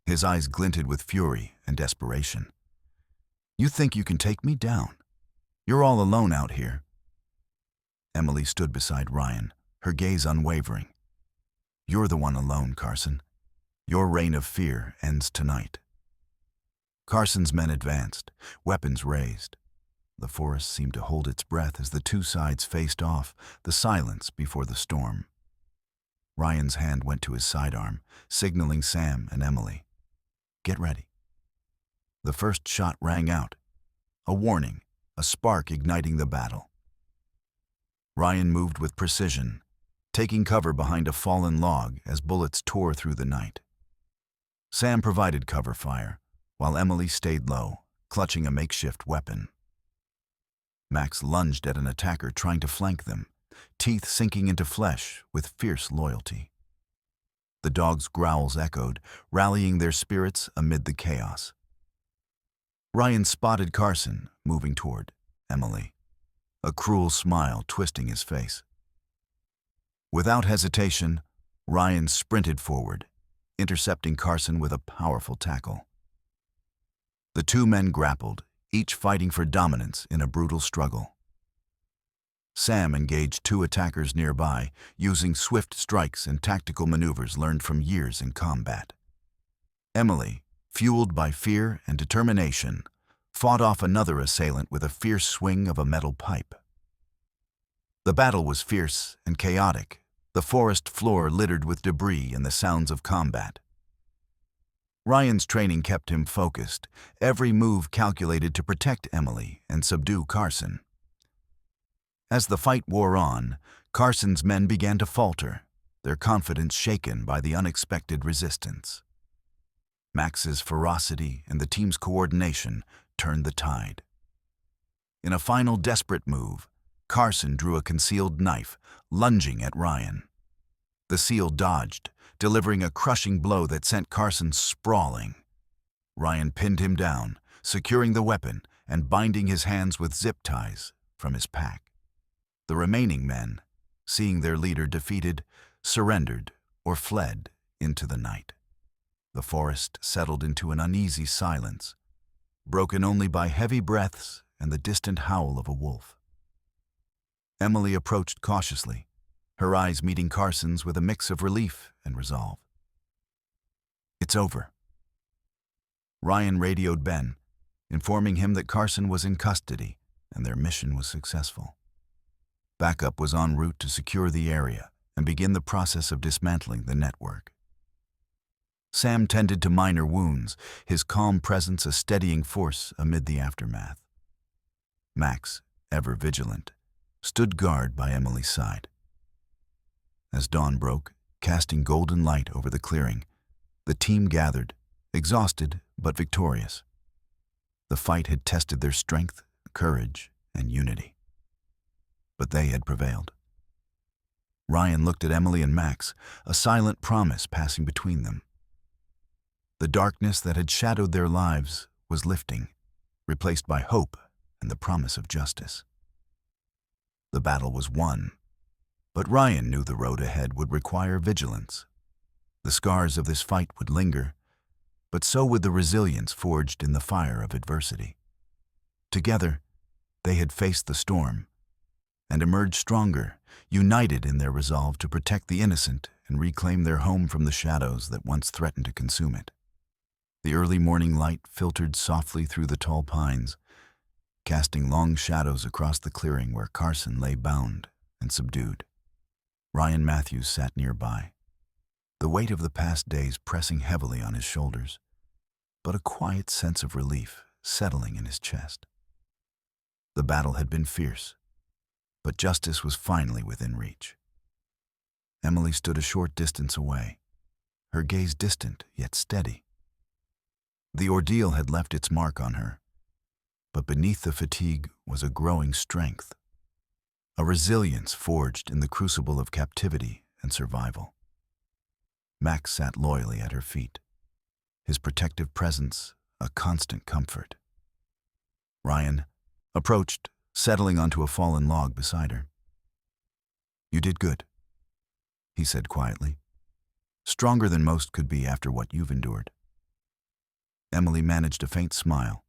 His eyes glinted with fury and desperation. "You think you can take me down? You're all alone out here." Emily stood beside Ryan, her gaze unwavering. "You're the one alone, Carson. Your reign of fear ends tonight." Carson's men advanced, weapons raised. The forest seemed to hold its breath as the two sides faced off, the silence before the storm. Ryan's hand went to his sidearm, signaling Sam and Emily. "Get ready." The first shot rang out, a warning, a spark igniting the battle. Ryan moved with precision, taking cover behind a fallen log as bullets tore through the night. Sam provided cover fire, while Emily stayed low, clutching a makeshift weapon. Max lunged at an attacker trying to flank them, teeth sinking into flesh with fierce loyalty. The dog's growls echoed, rallying their spirits amid the chaos. Ryan spotted Carson moving toward Emily, a cruel smile twisting his face. Without hesitation, Ryan sprinted forward, intercepting Carson with a powerful tackle. The two men grappled, each fighting for dominance in a brutal struggle. Sam engaged two attackers nearby, using swift strikes and tactical maneuvers learned from years in combat. Emily, fueled by fear and determination, fought off another assailant with a fierce swing of a metal pipe. The battle was fierce and chaotic, the forest floor littered with debris and the sounds of combat. Ryan's training kept him focused, every move calculated to protect Emily and subdue Carson. As the fight wore on, Carson's men began to falter, their confidence shaken by the unexpected resistance. Max's ferocity and the team's coordination turned the tide. In a final desperate move, Carson drew a concealed knife, lunging at Ryan. The SEAL dodged, delivering a crushing blow that sent Carson sprawling. Ryan pinned him down, securing the weapon and binding his hands with zip ties from his pack. The remaining men, seeing their leader defeated, surrendered or fled into the night. The forest settled into an uneasy silence, broken only by heavy breaths and the distant howl of a wolf. Emily approached cautiously, her eyes meeting Carson's with a mix of relief and resolve. "It's over." Ryan radioed Ben, informing him that Carson was in custody and their mission was successful. Backup was en route to secure the area and begin the process of dismantling the network. Sam tended to minor wounds, his calm presence a steadying force amid the aftermath. Max, ever vigilant, stood guard by Emily's side. As dawn broke, casting golden light over the clearing, the team gathered, exhausted but victorious. The fight had tested their strength, courage, and unity. But they had prevailed. Ryan looked at Emily and Max, a silent promise passing between them. The darkness that had shadowed their lives was lifting, replaced by hope and the promise of justice. The battle was won, but Ryan knew the road ahead would require vigilance. The scars of this fight would linger, but so would the resilience forged in the fire of adversity. Together, they had faced the storm and emerged stronger, united in their resolve to protect the innocent and reclaim their home from the shadows that once threatened to consume it. The early morning light filtered softly through the tall pines, casting long shadows across the clearing where Carson lay bound and subdued. Ryan Matthews sat nearby, the weight of the past days pressing heavily on his shoulders, but a quiet sense of relief settling in his chest. The battle had been fierce, but justice was finally within reach. Emily stood a short distance away, her gaze distant yet steady. The ordeal had left its mark on her, but beneath the fatigue was a growing strength, a resilience forged in the crucible of captivity and survival. Max sat loyally at her feet, his protective presence a constant comfort. Ryan approached, settling onto a fallen log beside her. "You did good," he said quietly. "Stronger than most could be after what you've endured." Emily managed a faint smile.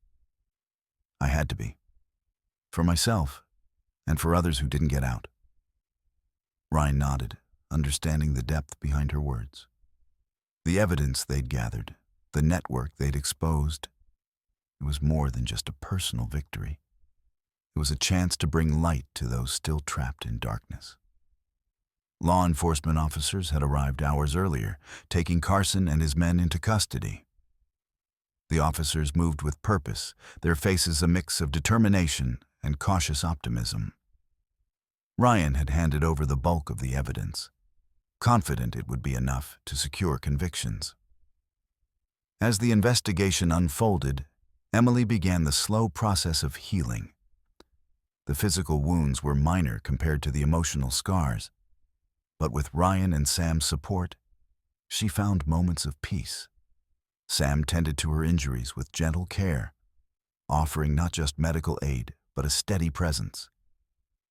"I had to be. For myself, and for others who didn't get out." Ryan nodded, understanding the depth behind her words. The evidence they'd gathered, the network they'd exposed, it was more than just a personal victory. It was a chance to bring light to those still trapped in darkness. Law enforcement officers had arrived hours earlier, taking Carson and his men into custody. The officers moved with purpose, their faces a mix of determination and cautious optimism. Ryan had handed over the bulk of the evidence, confident it would be enough to secure convictions. As the investigation unfolded, Emily began the slow process of healing. The physical wounds were minor compared to the emotional scars, but with Ryan and Sam's support, she found moments of peace. Sam tended to her injuries with gentle care, offering not just medical aid, but a steady presence.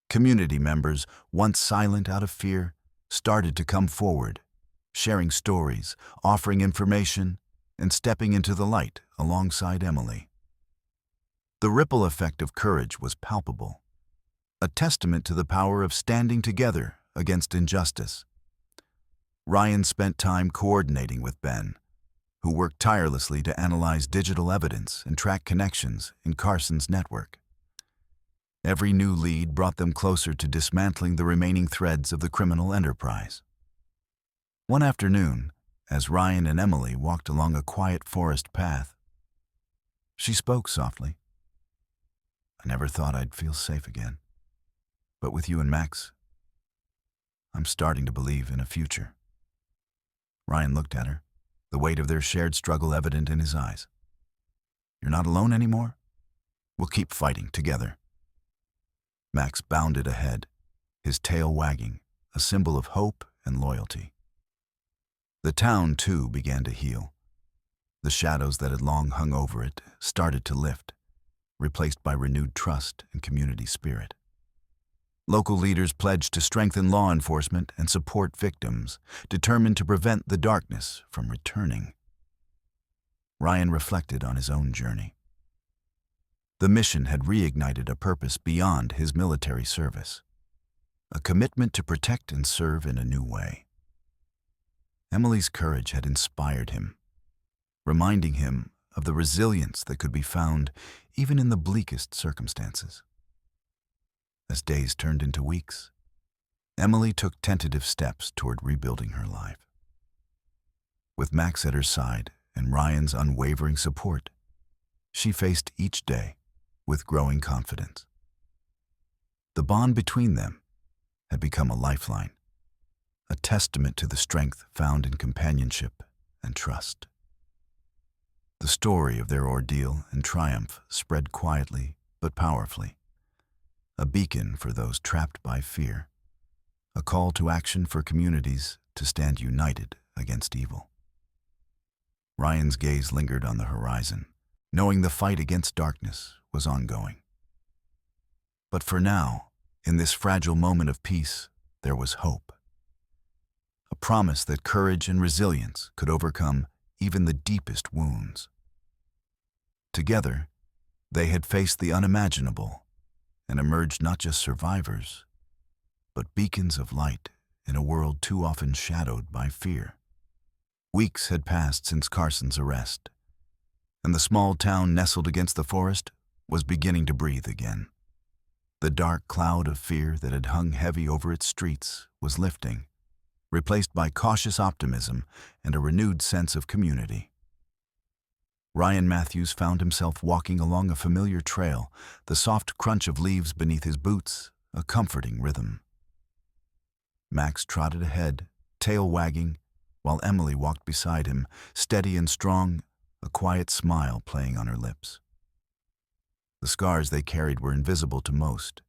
Community members, once silent out of fear, started to come forward, sharing stories, offering information, and stepping into the light alongside Emily. The ripple effect of courage was palpable, a testament to the power of standing together against injustice. Ryan spent time coordinating with Ben, who worked tirelessly to analyze digital evidence and track connections in Carson's network. Every new lead brought them closer to dismantling the remaining threads of the criminal enterprise. One afternoon, as Ryan and Emily walked along a quiet forest path, she spoke softly. "I never thought I'd feel safe again. But with you and Max, I'm starting to believe in a future." Ryan looked at her, the weight of their shared struggle evident in his eyes. "You're not alone anymore? We'll keep fighting together." Max bounded ahead, his tail wagging, a symbol of hope and loyalty. The town, too, began to heal. The shadows that had long hung over it started to lift, replaced by renewed trust and community spirit. Local leaders pledged to strengthen law enforcement and support victims, determined to prevent the darkness from returning. Ryan reflected on his own journey. The mission had reignited a purpose beyond his military service, a commitment to protect and serve in a new way. Emily's courage had inspired him, reminding him of the resilience that could be found even in the bleakest circumstances. As days turned into weeks, Emily took tentative steps toward rebuilding her life. With Max at her side and Ryan's unwavering support, she faced each day with growing confidence. The bond between them had become a lifeline, a testament to the strength found in companionship and trust. The story of their ordeal and triumph spread quietly but powerfully, a beacon for those trapped by fear, a call to action for communities to stand united against evil. Ryan's gaze lingered on the horizon, knowing the fight against darkness was ongoing. But for now, in this fragile moment of peace, there was hope. A promise that courage and resilience could overcome even the deepest wounds. Together, they had faced the unimaginable and emerged not just survivors, but beacons of light in a world too often shadowed by fear. Weeks had passed since Carson's arrest, and the small town nestled against the forest was beginning to breathe again. The dark cloud of fear that had hung heavy over its streets was lifting, replaced by cautious optimism and a renewed sense of community. Ryan Matthews found himself walking along a familiar trail, the soft crunch of leaves beneath his boots, a comforting rhythm. Max trotted ahead, tail wagging, while Emily walked beside him, steady and strong, a quiet smile playing on her lips. The scars they carried were invisible to most,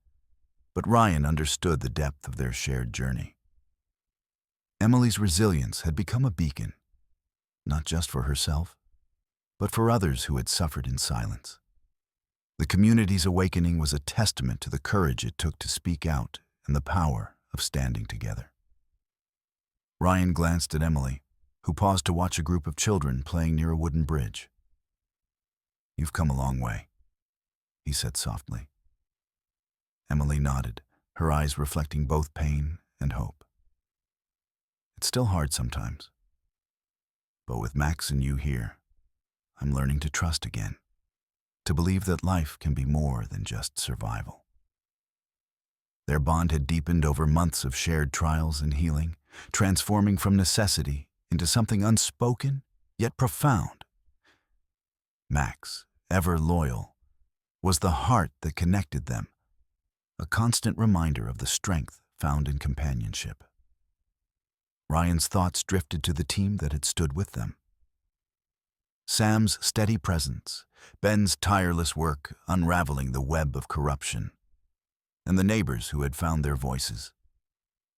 but Ryan understood the depth of their shared journey. Emily's resilience had become a beacon, not just for herself, but for others who had suffered in silence. The community's awakening was a testament to the courage it took to speak out and the power of standing together. Ryan glanced at Emily, who paused to watch a group of children playing near a wooden bridge. "You've come a long way," he said softly. Emily nodded, her eyes reflecting both pain and hope. "It's still hard sometimes, but with Max and you here, I'm learning to trust again, to believe that life can be more than just survival." Their bond had deepened over months of shared trials and healing, transforming from necessity into something unspoken yet profound. Max, ever loyal, was the heart that connected them, a constant reminder of the strength found in companionship. Ryan's thoughts drifted to the team that had stood with them. Sam's steady presence, Ben's tireless work unraveling the web of corruption, and the neighbors who had found their voices.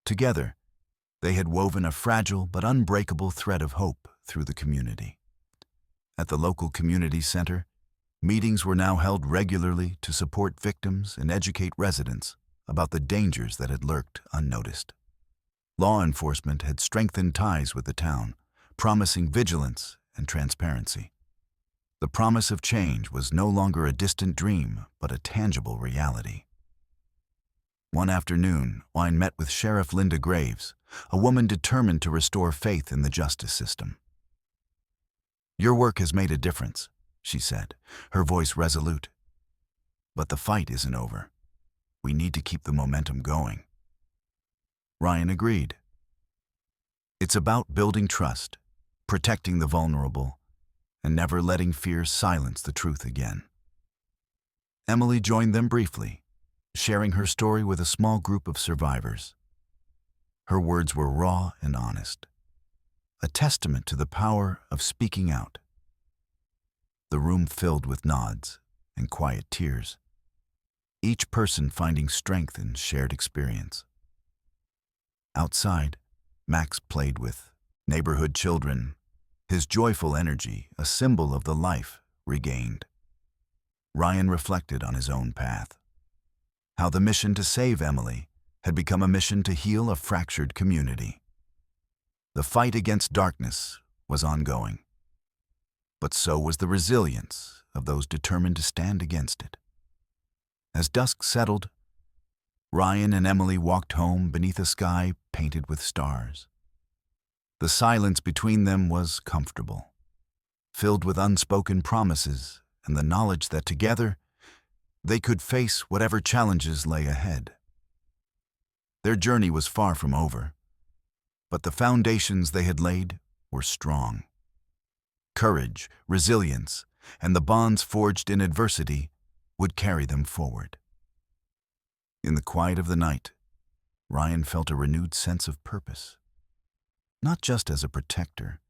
Together, they had woven a fragile but unbreakable thread of hope through the community. At the local community center, meetings were now held regularly to support victims and educate residents about the dangers that had lurked unnoticed. Law enforcement had strengthened ties with the town, promising vigilance and transparency. The promise of change was no longer a distant dream, but a tangible reality. One afternoon, Wine met with Sheriff Linda Graves, a woman determined to restore faith in the justice system. "Your work has made a difference," she said, her voice resolute. "But the fight isn't over. We need to keep the momentum going." Ryan agreed. It's about building trust, protecting the vulnerable, and never letting fear silence the truth again. Emily joined them briefly, sharing her story with a small group of survivors. Her words were raw and honest, a testament to the power of speaking out. The room filled with nods and quiet tears, each person finding strength in shared experience. Outside, Max played with neighborhood children, his joyful energy a symbol of the life regained. Ryan reflected on his own path, how the mission to save Emily had become a mission to heal a fractured community. The fight against darkness was ongoing, but so was the resilience of those determined to stand against it. As dusk settled, Ryan and Emily walked home beneath a sky painted with stars. The silence between them was comfortable, filled with unspoken promises and the knowledge that together They could face whatever challenges lay ahead. Their journey was far from over, but the foundations they had laid were strong. Courage, resilience, and the bonds forged in adversity would carry them forward. In the quiet of the night, Ryan felt a renewed sense of purpose, not just as a protector,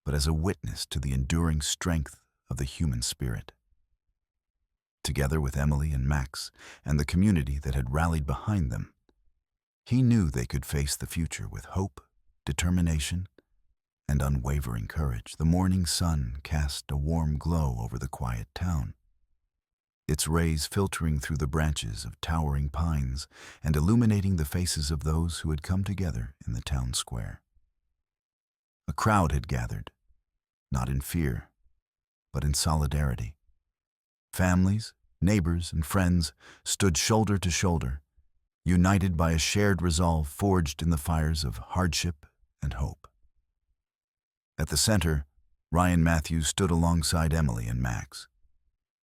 but as a witness to the enduring strength of the human spirit. Together with Emily and Max and the community that had rallied behind them, he knew they could face the future with hope, determination, and unwavering courage. The morning sun cast a warm glow over the quiet town, its rays filtering through the branches of towering pines and illuminating the faces of those who had come together in the town square. A crowd had gathered, not in fear, but in solidarity. Families, neighbors, and friends stood shoulder to shoulder, united by a shared resolve forged in the fires of hardship and hope. At the center, Ryan Matthews stood alongside Emily and Max,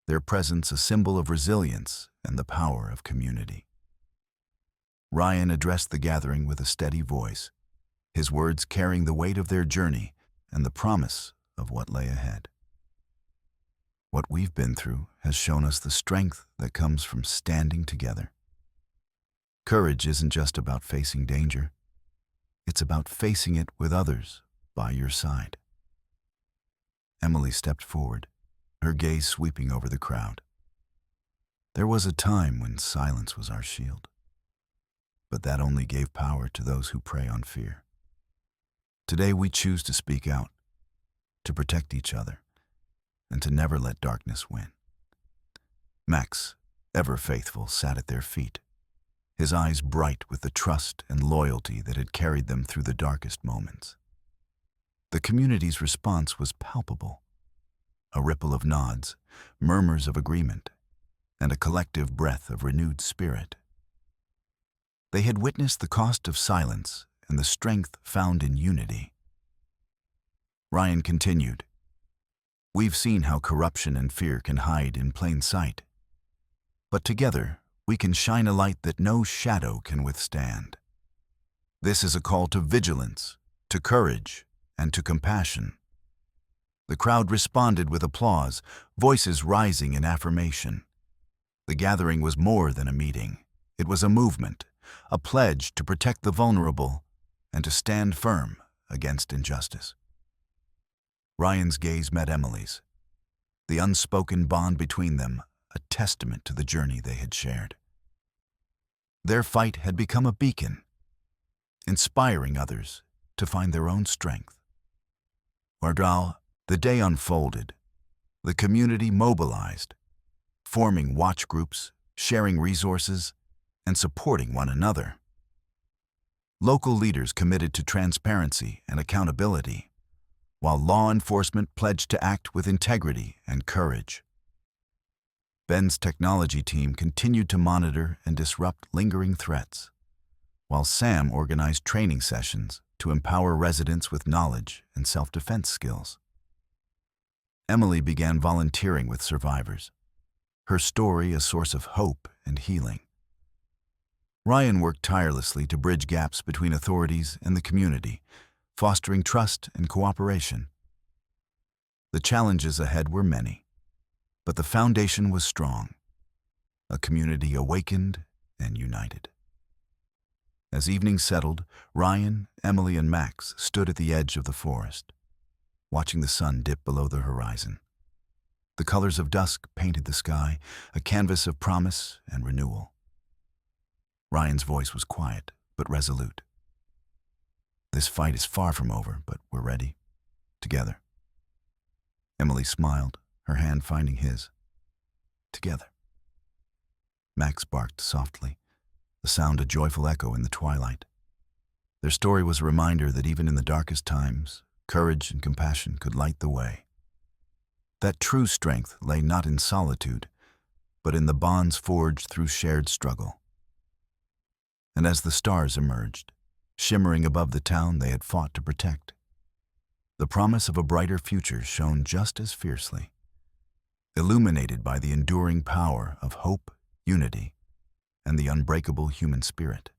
their presence a symbol of resilience and the power of community. Ryan addressed the gathering with a steady voice, his words carrying the weight of their journey and the promise of what lay ahead. What we've been through has shown us the strength that comes from standing together. Courage isn't just about facing danger. It's about facing it with others by your side. Emily stepped forward, her gaze sweeping over the crowd. There was a time when silence was our shield, but that only gave power to those who prey on fear. Today we choose to speak out, to protect each other, and to never let darkness win. Max, ever faithful, sat at their feet, his eyes bright with the trust and loyalty that had carried them through the darkest moments. The community's response was palpable, a ripple of nods, murmurs of agreement, and a collective breath of renewed spirit. They had witnessed the cost of silence and the strength found in unity. Ryan continued, "We've seen how corruption and fear can hide in plain sight. But together, we can shine a light that no shadow can withstand. This is a call to vigilance, to courage, and to compassion." The crowd responded with applause, voices rising in affirmation. The gathering was more than a meeting. It was a movement, a pledge to protect the vulnerable and to stand firm against injustice. Ryan's gaze met Emily's, the unspoken bond between them a testament to the journey they had shared. Their fight had become a beacon, inspiring others to find their own strength. While the day unfolded, the community mobilized, forming watch groups, sharing resources, and supporting one another. Local leaders committed to transparency and accountability, while law enforcement pledged to act with integrity and courage. Ben's technology team continued to monitor and disrupt lingering threats, while Sam organized training sessions to empower residents with knowledge and self-defense skills. Emily began volunteering with survivors, her story a source of hope and healing. Ryan worked tirelessly to bridge gaps between authorities and the community, fostering trust and cooperation. The challenges ahead were many, but the foundation was strong, a community awakened and united. As evening settled, Ryan, Emily, and Max stood at the edge of the forest, watching the sun dip below the horizon. The colors of dusk painted the sky, a canvas of promise and renewal. Ryan's voice was quiet, but resolute. "This fight is far from over, but we're ready. Together." Emily smiled, her hand finding his. "Together." Max barked softly, the sound a joyful echo in the twilight. Their story was a reminder that even in the darkest times, courage and compassion could light the way. That true strength lay not in solitude, but in the bonds forged through shared struggle. And as the stars emerged, shimmering above the town they had fought to protect, the promise of a brighter future shone just as fiercely. illuminated by the enduring power of hope, unity, and the unbreakable human spirit.